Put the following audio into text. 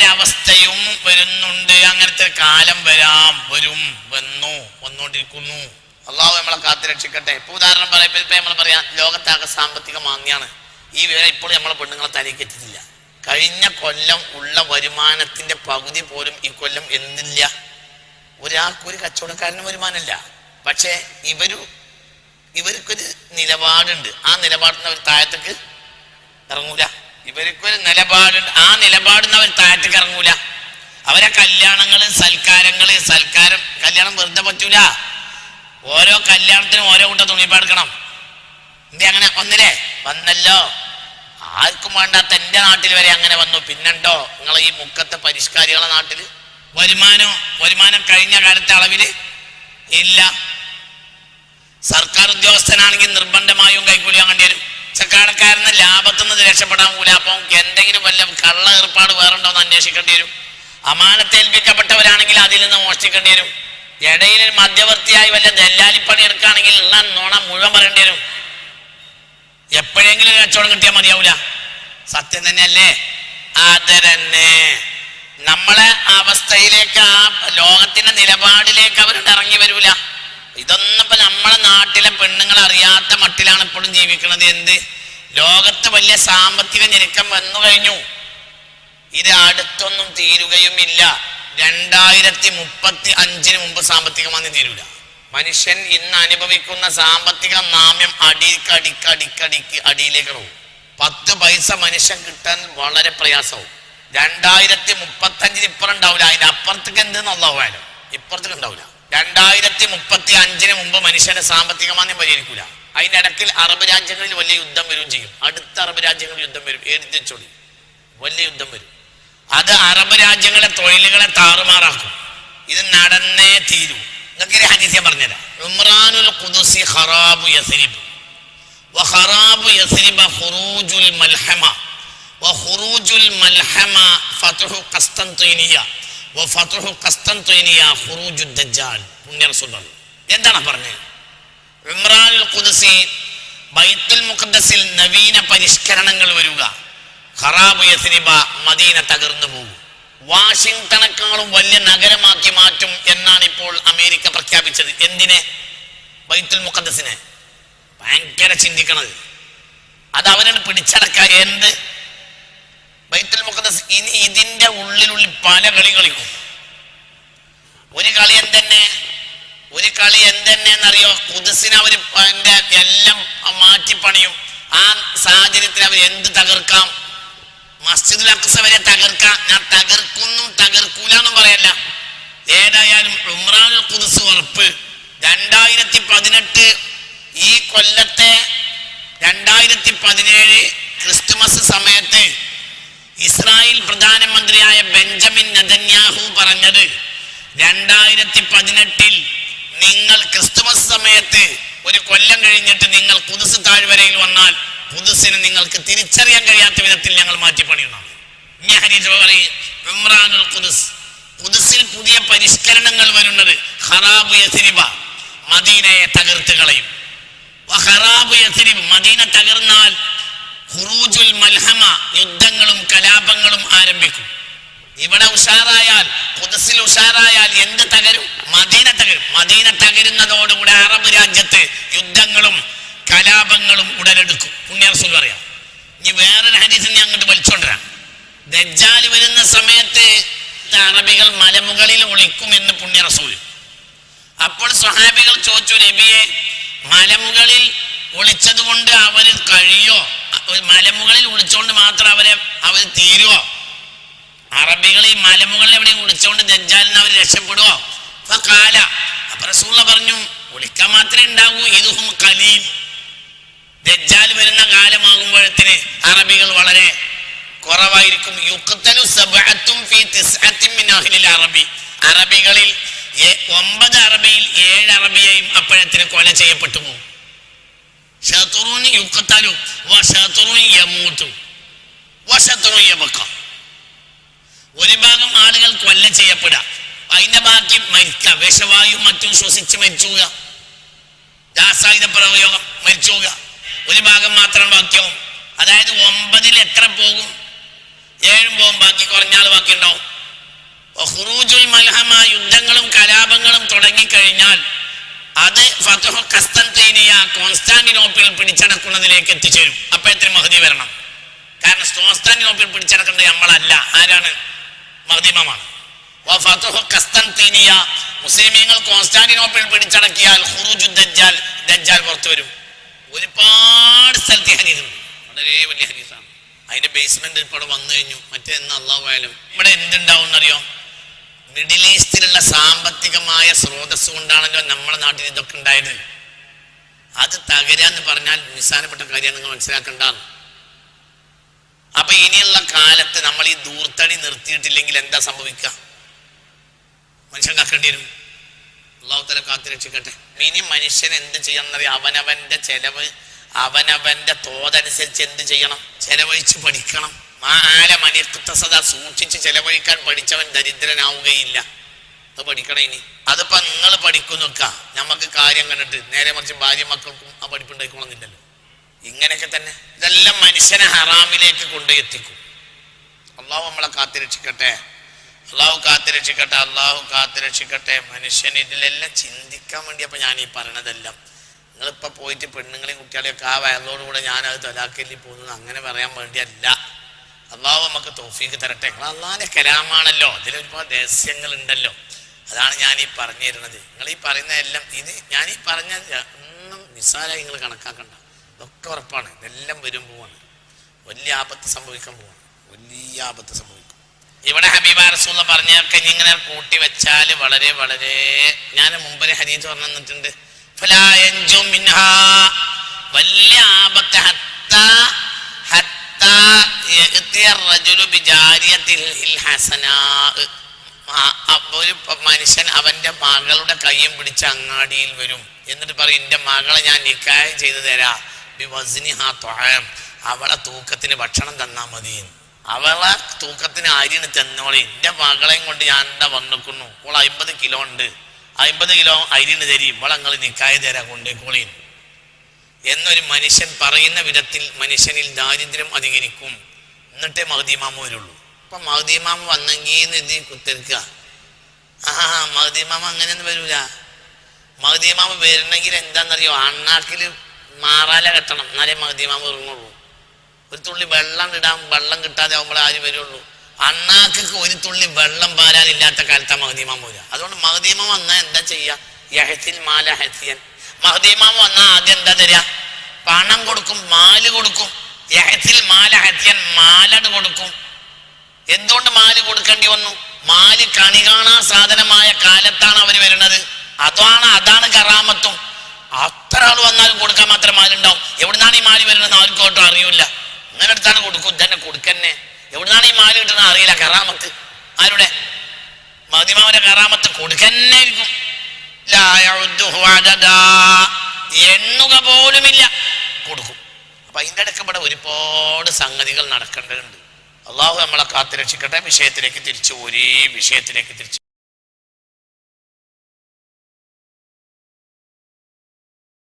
ഒരവസ്ഥയും വരുന്നുണ്ട്. അങ്ങനത്തെ കാലം വന്നുകൊണ്ടിരിക്കുന്നു. അള്ളാഹു നമ്മളെ കാത്തുരക്ഷിക്കട്ടെ. ഇപ്പൊ ഉദാഹരണം പറയാം, ഇപ്പൊ നമ്മൾ പറയാം ലോകത്താകെ സാമ്പത്തിക മാന്ദ്യാണ്. ഈ വിവരം ഇപ്പോൾ നമ്മളെ പെണ്ണുങ്ങളെ തലയ്ക്ക് എത്തിയിട്ടില്ല. കഴിഞ്ഞ കൊല്ലം ഉള്ള വരുമാനത്തിന്റെ പകുതി പോലും ഈ കൊല്ലം എന്തില്ല. ഒരാൾക്കൊരു കച്ചവടക്കാരന് വരുമാനമില്ല. പക്ഷെ ഇവർക്കൊരു നിലപാടുണ്ട്. ആ നിലപാടിന് അവർ താഴത്തേക്ക് ഇറങ്ങൂല. ഇവർക്കൊരു നിലപാടുണ്ട്. ആ നിലപാടിന് അവർ താഴത്തേക്ക് ഇറങ്ങൂല. അവരെ കല്യാണങ്ങള് കല്യാണം വെറുതെ പറ്റൂല. ഓരോ കല്യാണത്തിനും ഓരോ കൂട്ടം തുണിപ്പെടുക്കണം. എന്തേ അങ്ങനെ വന്നല്ലോ. ആർക്കും വേണ്ടാത്ത എന്റെ നാട്ടിൽ വരെ അങ്ങനെ വന്നു. പിന്നെണ്ടോ നിങ്ങൾ ഈ മുക്കത്തെ പരിഷ്കാരികളെ നാട്ടില് വരുമാനം കഴിഞ്ഞ കാലത്തെ അളവില് ഇല്ല. സർക്കാർ ഉദ്യോഗസ്ഥനാണെങ്കിൽ നിർബന്ധമായും കൈക്കൂലി വാങ്ങേണ്ടി വരും. ചക്കാടക്കാരന് ലാഭത്തുനിന്ന് രക്ഷപ്പെടാൻ കൂല. അപ്പം എന്തെങ്കിലും വല്ല കള്ള ഏർപ്പാട് വേറുണ്ടോന്ന് അന്വേഷിക്കേണ്ടി വരും. അമാനത്തേൽപ്പിക്കപ്പെട്ടവരാണെങ്കിൽ അതിൽ നിന്ന് മോഷ്ടിക്കേണ്ടി വരും. ഇടയിൽ മധ്യവർത്തിയായി വല്ല ദല്ലാലിപ്പണി എടുക്കുകയാണെങ്കിൽ ഉള്ള നോണ മുഴുവൻ പറയേണ്ടി വരും. എപ്പോഴെങ്കിലും കച്ചവടം കിട്ടിയാൽ മതിയാവൂല. സത്യം തന്നെയല്ലേ? അത് തന്നെ നമ്മളെ അവസ്ഥയിലേക്ക്, ആ ലോകത്തിന്റെ നിലപാടിലേക്ക് അവരുടെ ഇറങ്ങി വരൂല. ഇതൊന്നും ഇപ്പൊ നമ്മളെ നാട്ടിലെ പെണ്ണുങ്ങൾ അറിയാത്ത മട്ടിലാണ് ഇപ്പോഴും ജീവിക്കുന്നത്. എന്ത് ലോകത്ത് വലിയ സാമ്പത്തിക ഞെരുക്കം വന്നു കഴിഞ്ഞു. ഇത് അടുത്തൊന്നും തീരുകയും ഇല്ല. 2035 മുമ്പ് സാമ്പത്തിക മാന്ദ്യം തീരൂല. മനുഷ്യൻ ഇന്ന് അനുഭവിക്കുന്ന സാമ്പത്തിക മാന്ദ്യം അടിയിലേക്ക് പോകും. 10 പൈസ മനുഷ്യൻ കിട്ടാൻ വളരെ പ്രയാസവും. 2035 ഇപ്പുറം ഉണ്ടാവില്ല. അതിന്റെ അപ്പുറത്തേക്ക് എന്തെന്നുള്ളതായാലും ഇപ്പുറത്തേക്ക് ഉണ്ടാവില്ല. 2035 മുമ്പ് മനുഷ്യന്റെ സാമ്പത്തിക മാന്ദ്യം പരിഹരിക്കൂല. അതിന്റെ ഇടയ്ക്കിൽ അറബ് രാജ്യങ്ങളിൽ വലിയ യുദ്ധം വരും ചെയ്യും. അടുത്ത അറബ് രാജ്യങ്ങളിൽ യുദ്ധം വരും. എഴുതിച്ചോളി, വലിയ യുദ്ധം വരും. അത് അറബ് രാജ്യങ്ങളെ തൊഴിലുകളെ താറുമാറാക്കും. ഇത് നടന്നേ തീരൂ. ഇതൊക്കെ ഹദീസ് ഞാൻ പറഞ്ഞുതരാം. ഉംറാനുൽ ഖുദ്സി ഖറാബു യസ്രിബ് വഖറാബു യസ്രിബ ഖുറൂജുൽ മൽഹമ വഖുറൂജുൽ മൽഹമ ഫത്ഹു ഖസ്തൻതീനിയ വഫത്ഹു ഖസ്തൻതീനിയ ഖുറൂജുദ് ദജ്ജാൽ. പുണ്യ റസൂൽ എന്താണ് പറഞ്ഞത്? ഉംറാനുൽ ഖുദ്സി ബൈത്തുൽ മുഖദ്ദസിൽ നവീന പരിഷ്കരണങ്ങൾ വരിക. ഖറാബു യസ്രിബ മദീന തകർന്നു പോകും. വാഷിംഗ്ടണേക്കാളും വലിയ നഗരമാക്കി മാറ്റും എന്നാണ് ഇപ്പോൾ അമേരിക്ക പ്രഖ്യാപിച്ചത്. എന്തിനെ? ബൈത്തുൽ മുഖദ്ദസിനെ. ഭയങ്കര ചിന്തിക്കണത്. അത് അവരാണ് പിടിച്ചടക്കുക. എന്ത് ബൈത്തുൽ മുഖദ്ദസ്? ഇനി ഇതിന്റെ ഉള്ളിൽ പല കളി കളിക്കും. ഒരു കളി എന്തെന്നറിയോ? ഖുദ്സിനെ അവർ എല്ലാം മാറ്റിപ്പണിയും. ആ സാഹചര്യത്തിൽ അവർ എന്ത് തകർക്കാം? മസ്ജിദുൽ അഖ്സ വരെ തകർക്കാം. ഞാൻ തകർക്കൂലെന്നും പറയല്ല. ഏതായാലും ഉംറാനുൽ ഖുദ്സ് ഉറപ്പ്. 2018 ഈ കൊല്ലത്തെ 2017 ക്രിസ്തുമസ് സമയത്ത് ഇസ്രായേൽ പ്രധാനമന്ത്രിയായ ബെഞ്ചമിൻ നെതന്യാഹു പറഞ്ഞത് 2018 നിങ്ങൾ ക്രിസ്തുമസ് സമയത്ത് ഒരു കൊല്ലം കഴിഞ്ഞിട്ട് നിങ്ങൾ ഖുദ്സ് താഴ്വരയിൽ വന്നാൽ ഖുദ്സിനെ നിങ്ങൾക്ക് തിരിച്ചറിയാൻ കഴിയാത്ത വിധത്തിൽ ഞങ്ങൾ മാറ്റിപ്പണിയുന്നതാണ്. ഇനി ഹദീസ് പറയും ഉംറാനുൽ ഖുദ്സ്, ഖുദ്സിൽ പുതിയ പരിഷ്കരണങ്ങൾ വരുന്നത്. ഖറാബു യസ്രിബ, മദീനയെ തകർത്ത് കളയും. വഖറാബു യസ്രിബ്, മദീന തകർന്നാൽ ഖുറൂജുൽ മൽഹമ, യുദ്ധങ്ങളും കലാപങ്ങളും ആരംഭിക്കും. ഇവിടെ ഉഷാറായാൽ, ഖുദ്സിൽ ഉഷാറായാൽ എന്ത് തകരും? മദീന തകരും. മദീന തകരുന്നതോടുകൂടെ അറബ് രാജ്യത്ത് യുദ്ധങ്ങളും കലാപങ്ങളും ഉടലെടുക്കും. പുണ്യ റസൂൽ പറയാം. ഇനി വേറൊരു ഹദീസിനെ അങ്ങോട്ട് വലിച്ചോണ്ടരാം. ദജ്ജാൽ വരുന്ന സമയത്ത് അറബികൾ മലമുകളിൽ ഒളിക്കുമെന്ന് പുണ്യ റസൂൽ. അപ്പോൾ സ്വഹാബികൾ ചോദിച്ചു, നബിയെ, മലമുകളിൽ ഒളിച്ചത് കൊണ്ട് അവര് കഴിയോ? മലമുകളിൽ ഒളിച്ചോണ്ട് മാത്രം അവർ തീരുവോ? അറബികൾ ഈ മലമുകളിൽ എവിടെ ഒളിച്ചോണ്ട് ദജ്ജാലിന് അവർ രക്ഷപ്പെടുവോ? ഫഖാല, അപ്പൊ റസൂൽ പറഞ്ഞു, ഒളിക്കാൻ മാത്രമേ ഉണ്ടാവൂ. ഇതുഹും ഖലീൽ, ദജ്ജാൽ വരുന്ന കാലമാകുമ്പോഴത്തിന് അറബികൾ വളരെ കുറവായിരിക്കും. യുഖ്തലു സബ്അത്തും ഫീ തിസ്അത്തിൻ മിൻ അഹ്ലിൽ അറബി, അറബികളിൽ 9 അറബിയിൽ 7 അറബിയെയും അപ്പോഴത്തിന് കൊല ചെയ്യപ്പെട്ടു പോകും. ശത്റുൻ യുഖ്തലു വശത്റുൻ യമൂതു വശത്റുൻ യബഖ. ഒരു ഭാഗം ആളുകൾ കൊല്ല ചെയ്യപ്പെടുക, അതിന്റെ ബാക്കി മരിക്കുക, വിഷവായു മറ്റും ശ്വസിച്ച് മരിച്ചുക, രാസായുധ പ്രയോഗം മരിച്ചുക. ഒരു ഭാഗം മാത്രം ബാക്കിയാവും. അതായത് 9ൽ എത്ര പോകും? 7 പോകും. ബാക്കി കുറഞ്ഞാൽ ബാക്കിയുണ്ടാവും. ഖുറൂജുൽ മൽഹമ, യുദ്ധങ്ങളും കലാപങ്ങളും തുടങ്ങിക്കഴിഞ്ഞാൽ അത് ഫത്ഹു ഖസ്തന്തീനിയ, കോൺസ്റ്റാന്റിനോപ്പിൾ പിടിച്ചടക്കുന്നതിലേക്ക് എത്തിച്ചേരും. അപ്പൊ എത്ര മഹദി വരണം? കാരണം കോൺസ്റ്റാന്റിനോപ്പിൾ പിടിച്ചടക്കേണ്ടത് നമ്മളല്ല, ആരാണ്? മഹദി ഇമാമാണ്. ഫത്ഹു ഖസ്തന്തീനിയ, മുസ്ലിമീങ്ങൾ കോൺസ്റ്റാന്റിനോപ്പിൾ പിടിച്ചടക്കിയാൽ ഖുറൂജു ദജ്ജാൽ, ദജ്ജാൽ പുറത്തു വരും. ഒരുപാട് സ്ഥലത്ത് ഹദീസുണ്ട്, വളരെ വലിയ ഹദീസാണ്. അതിന്റെ ബേസ്മെന്റ് ഇപ്പോൾ വന്നു കഴിഞ്ഞു. മറ്റേ അല്ലാഹു അഅലം. ഇവിടെ എന്തുണ്ടാവും എന്നറിയോ? മിഡിൽ ഈസ്റ്റിലുള്ള സാമ്പത്തികമായ സ്രോതസ് കൊണ്ടാണല്ലോ നമ്മുടെ നാട്ടിൽ ഇതൊക്കെ ഉണ്ടായത്. അത് തകരാന്ന് പറഞ്ഞാൽ നിസ്സാരപ്പെട്ട കാര്യമാണ്, നിങ്ങൾ മനസ്സിലാക്കണ്ട. അപ്പൊ ഇനിയുള്ള കാലത്ത് നമ്മൾ ഈ ദൂർത്തടി നിർത്തിയിട്ടില്ലെങ്കിൽ എന്താ സംഭവിക്കുക? മനുഷ്യൻ കക്കേണ്ടി വരും. അല്ലാഹു തആല കാത്തുരക്ഷിക്കട്ടെ. ഇനി മനുഷ്യൻ എന്ത് ചെയ്യണമെന്നറിയാം? അവനവന്റെ ചെലവ്, അവനവന്റെ തോതനുസരിച്ച് എന്ത് ചെയ്യണം? ചെലവഴിച്ച് പഠിക്കണം. സൂക്ഷിച്ച് ചെലവഴിക്കാൻ പഠിച്ചവൻ ദരിദ്രനാവുകയില്ല. അത് പഠിക്കണം. ഇനി അതിപ്പോ നിങ്ങൾ പഠിക്കുന്നൊക്കെ നമുക്ക് കാര്യം കണ്ടിട്ട് നേരെ മറിച്ച് ഭാര്യ മക്കൾക്കും ആ പഠിപ്പുണ്ടായിക്കൊള്ളുന്നില്ലല്ലോ. ഇങ്ങനെയൊക്കെ തന്നെ ഇതെല്ലാം മനുഷ്യനെ ഹറാമിലേക്ക് കൊണ്ടുപോയി. അള്ളാഹു നമ്മളെ കാത്തുരക്ഷിക്കട്ടെ. അള്ളാഹു കാത്തുരക്ഷിക്കട്ടെ. അള്ളാഹു കാത്തുരക്ഷിക്കട്ടെ. മനുഷ്യൻ ഇതിലെല്ലാം ചിന്തിക്കാൻ വേണ്ടി അപ്പൊ ഞാൻ ഈ പറയണതെല്ലാം. നിങ്ങളിപ്പോ പോയിട്ട് പെണ്ണുങ്ങളെയും കുട്ടികളെയൊക്കെ ആ വയറോടുകൂടെ ഞാനത് തലാക്കല്ലി പോകുന്നത് അങ്ങനെ പറയാൻ വേണ്ടിയല്ല. അള്ളാഹു നമുക്ക് തൗഫീഖ് തരട്ടെ. അള്ളാഹിന്റെ കലാമാണല്ലോ, അതിലൊരുപാട് രഹസ്യങ്ങൾ ഉണ്ടല്ലോ. അതാണ് ഞാൻ ഈ പറഞ്ഞു തരുന്നത്. നിങ്ങൾ ഈ പറയുന്ന എല്ലാം ഇത് ഞാൻ ഈ പറഞ്ഞ ഒന്നും നിസ്സാരമായി നിങ്ങൾ കണക്കാക്കണ്ട. ഇതൊക്കെ ഉറപ്പാണ്. ഇതെല്ലാം വരും പോവാണ്. വലിയ ആപത്ത് സംഭവിക്കാൻ പോവാണ്. വലിയ ആപത്ത് സംഭവിക്കും. ഇവിടെ ഹബീബ റസൂലുള്ളാഹി പറഞ്ഞൊക്കെ ഇങ്ങനെ കൂട്ടി വെച്ചാൽ വളരെ വളരെ, ഞാൻ മുമ്പൊരു ഹദീസ് പറഞ്ഞു തന്നിട്ടുണ്ട്. ഫലാ യൻജു മിൻഹാ, വലിയ ആപത്ത് ഹത്താ ഒരു മനുഷ്യൻ അവന്റെ മകളുടെ കയ്യും പിടിച്ച് അങ്ങാടിയിൽ വരും. എന്നിട്ട് പറയും, എന്റെ മകളെ ഞാൻ നിക്കാഹ് ചെയ്തു തരാം, അവളെ തൂക്കത്തിന് ഭക്ഷണം തന്നാ മതി, അവളെ തൂക്കത്തിന് അരിന് തന്നോളി, എന്റെ മകളെയും കൊണ്ട് ഞാൻ എന്താ വന്നിക്കുന്നു, അവൾ 50 കിലോ ഉണ്ട്, 50 കിലോ അരിന് തരും, ഇവളെ നിങ്ങൾ നിക്കാഹ് തരാ കൊണ്ടേക്കോളി എന്നൊരു മനുഷ്യൻ പറയുന്ന വിധത്തിൽ മനുഷ്യനിൽ ദാരിദ്ര്യം അധികരിക്കും. എന്നിട്ടേ മഹ്ദി ഇമാം വരുള്ളൂ. അപ്പൊ മഹ്ദി ഇമാം വന്നെങ്കിൽ ഇത് കുത്തിരിക്കുക. മഹ്ദി ഇമാം അങ്ങനെയൊന്നും വരൂല. മഹ്ദി ഇമാം വരണമെങ്കിൽ എന്താണെന്നറിയോ? അണ്ണാക്കിൽ മാറാല കെട്ടണം, എന്നാലേ മഹ്ദി ഇമാം ഇറങ്ങുള്ളൂ. ഒരു തുള്ളി വെള്ളം ഇടാൻ വെള്ളം കിട്ടാതെ ആകുമ്പോൾ ആര് വരുള്ളൂ? അണ്ണാക്ക് ഒരു തുള്ളി വെള്ളം പാരാനില്ലാത്ത കാലത്താ മഹ്ദി ഇമാം വരിക. അതുകൊണ്ട് മഹ്ദി ഇമാം വന്നാൽ എന്താ ചെയ്യാ? യഹ്തിൽ മാല ഹസിയൻ. മഹ്ദി ഇമാം വന്നാൽ ആദ്യം എന്താ തരിക? പണം കൊടുക്കും, മാല് കൊടുക്കും. യഹ്തിൽ മാല ഹസിയൻ, മാലട് കൊടുക്കും. എന്തുകൊണ്ട് മാല് കൊടുക്കേണ്ടി വന്നു? മാല് കണി കാണാൻ സാധനമായ കാലത്താണ് അവർ വരുന്നത്. അതാണ് കറാമത്തും. അത്ര ആൾ വന്നാലും കൊടുക്കാൻ മാത്രം മാലുണ്ടാവും. എവിടുന്നാണ് ഈ മാല് വരുന്നത് ആർക്കോട്ടോ അറിയില്ല. ഇങ്ങനെ അടുത്താണ് കൊടുക്കും, തന്നെ കൊടുക്കന്നെ. എവിടുന്നാണ് ഈ മാല് കിട്ടുന്നത് അറിയില്ല. കറാമത്ത് ആരുടെ? മഹ്ദി ഇമാമിന്റെ കറാമത്ത് കൊടുക്കന്നെ ആയിരിക്കും. എണ്ണുക പോലുമില്ല, കൊടുക്കും. അപ്പൊ അതിൻ്റെ ഇടയ്ക്ക് ഇവിടെ ഒരുപാട് സംഗതികൾ നടക്കേണ്ടതുണ്ട്. അള്ളാഹു നമ്മളെ കാത്തുരക്ഷിക്കട്ടെ. വിഷയത്തിലേക്ക് തിരിച്ചു